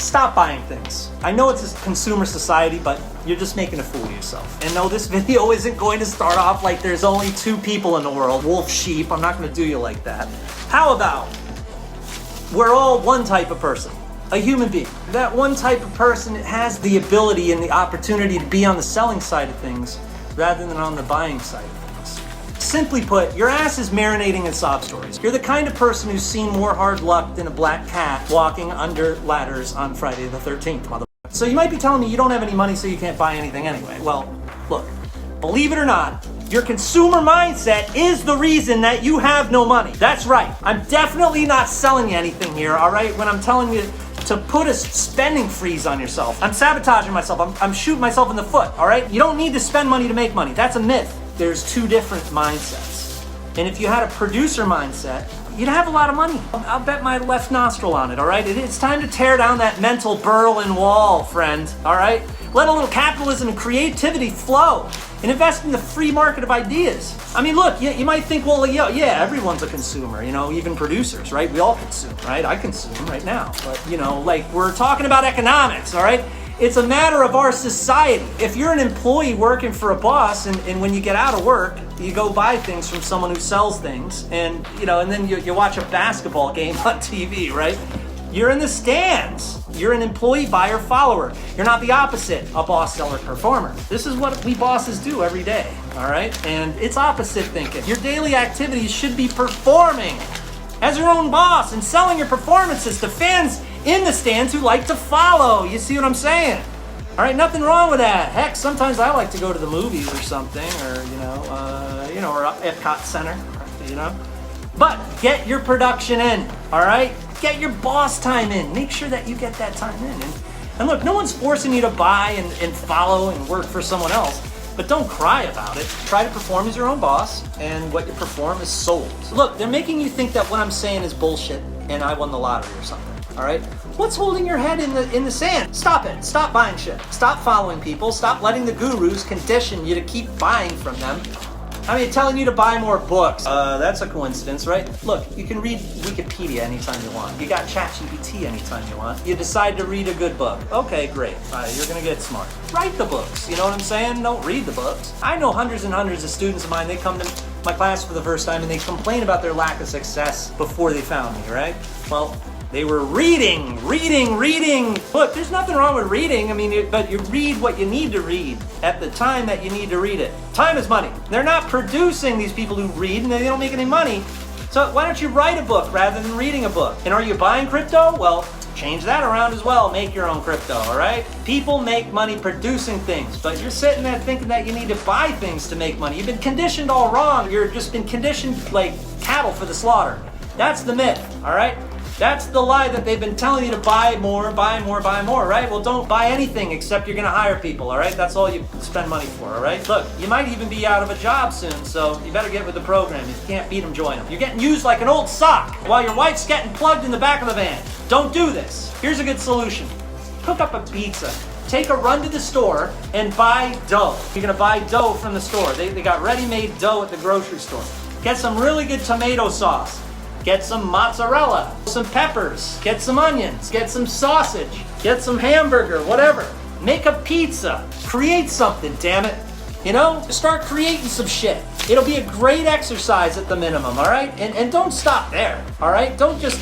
Stop buying things. I know it's a consumer society, but you're just making a fool of yourself. And no, this video isn't going to start off like there's only two people in the world, wolf, sheep. I'm not going to do you like that. How about we're all one type of person, a human being. That one type of person has the ability and the opportunity to be on the selling side of things rather than on the buying side of things. Simply put, your ass is marinating in sob stories. You're the kind of person who's seen more hard luck than a black cat walking under ladders on Friday the 13th, motherfucker. So you might be telling me you don't have any money so you can't buy anything anyway. Well, look, believe it or not, your consumer mindset is the reason that you have no money. That's right. I'm definitely not selling you anything here, all right? When I'm telling you to put a spending freeze on yourself, I'm sabotaging myself. I'm shooting myself in the foot, all right? You don't need to spend money to make money. That's a myth. There's two different mindsets. And if you had a producer mindset, you'd have a lot of money. I'll bet my left nostril on it, all right? It's time to tear down that mental Berlin Wall, friend, all right? Let a little capitalism and creativity flow and invest in the free market of ideas. I mean, look, you might think, well, yeah, everyone's a consumer, you know, even producers, right? We all consume, right? I consume right now. But, you know, like, we're talking about economics, all right? It's a matter of our society. If you're an employee working for a boss and when you get out of work, you go buy things from someone who sells things and, you know, and then you watch a basketball game on TV, right? You're in the stands. You're an employee, buyer, follower. You're not the opposite, a boss, seller, performer. This is what we bosses do every day, all right? And it's opposite thinking. Your daily activities should be performing as your own boss and selling your performances to fans in the stands who like to follow. You see what I'm saying? All right, nothing wrong with that. Heck, sometimes I like to go to the movies or something, or or Epcot Center, you know. But get your production in, all right? Get your boss time in. Make sure that you get that time in. And look, no one's forcing you to buy and follow and work for someone else. But don't cry about it. Try to perform as your own boss, and what you perform is sold. Look, they're making you think that what I'm saying is bullshit and I won the lottery or something. All right? What's holding your head in the sand? Stop it. Stop buying shit. Stop following people. Stop letting the gurus condition you to keep buying from them. I mean, telling you to buy more books. That's a coincidence, right? Look, you can read Wikipedia anytime you want. You got ChatGPT anytime you want. You decide to read a good book. Okay, great. You're gonna get smart. Write the books, you know what I'm saying? Don't read the books. I know hundreds and hundreds of students of mine, they come to my class for the first time and they complain about their lack of success before they found me, right? Well, they were reading. Look, there's nothing wrong with reading. I mean, but you read what you need to read at the time that you need to read it. Time is money. They're not producing these people who read and they don't make any money. So why don't you write a book rather than reading a book? And are you buying crypto? Well, change that around as well. Make your own crypto, all right? People make money producing things, but you're sitting there thinking that you need to buy things to make money. You've been conditioned all wrong. You've just been conditioned like cattle for the slaughter. That's the myth, all right? That's the lie that they've been telling you to buy more, right? Well, don't buy anything except you're gonna hire people, all right? That's all you spend money for, all right? Look, you might even be out of a job soon, so you better get with the program. If you can't beat them, join them. You're getting used like an old sock while your wife's getting plugged in the back of the van. Don't do this. Here's a good solution. Cook up a pizza. Take a run to the store and buy dough. You're gonna buy dough from the store. They got ready-made dough at the grocery store. Get some really good tomato sauce. Get some mozzarella, some peppers, get some onions, get some sausage, get some hamburger, whatever. Make a pizza. Create something, damn it. You know, start creating some shit. It'll be a great exercise at the minimum, all right? And don't stop there, all right? Don't just,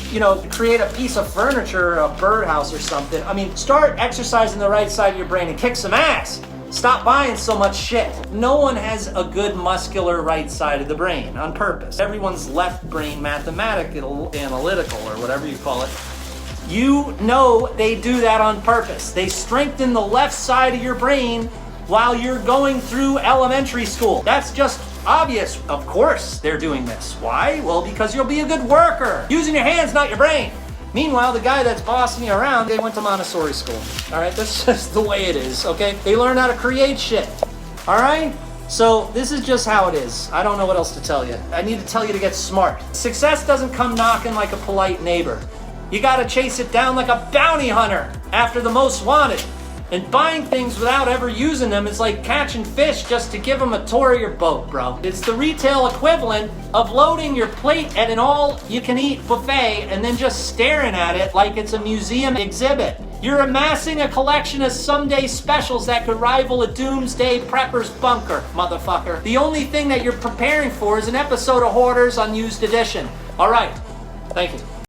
create a piece of furniture or a birdhouse or something. I mean, start exercising the right side of your brain and kick some ass. Stop buying so much shit. No one has a good muscular right side of the brain on purpose. Everyone's left brain mathematical, analytical, or whatever you call it. You know they do that on purpose. They strengthen the left side of your brain while you're going through elementary school. That's just obvious. Of course they're doing this. Why? Well, because you'll be a good worker. Using your hands, not your brain. Meanwhile, the guy that's bossing you around, they went to Montessori school. All right, that's just the way it is, okay? They learn how to create shit, all right? So this is just how it is. I don't know what else to tell you. I need to tell you to get smart. Success doesn't come knocking like a polite neighbor. You gotta chase it down like a bounty hunter after the most wanted. And buying things without ever using them is like catching fish just to give them a tour of your boat, bro. It's the retail equivalent of loading your plate at an all-you-can-eat buffet and then just staring at it like it's a museum exhibit. You're amassing a collection of someday specials that could rival a doomsday prepper's bunker, motherfucker. The only thing that you're preparing for is an episode of Hoarders Unused Edition. All right, thank you.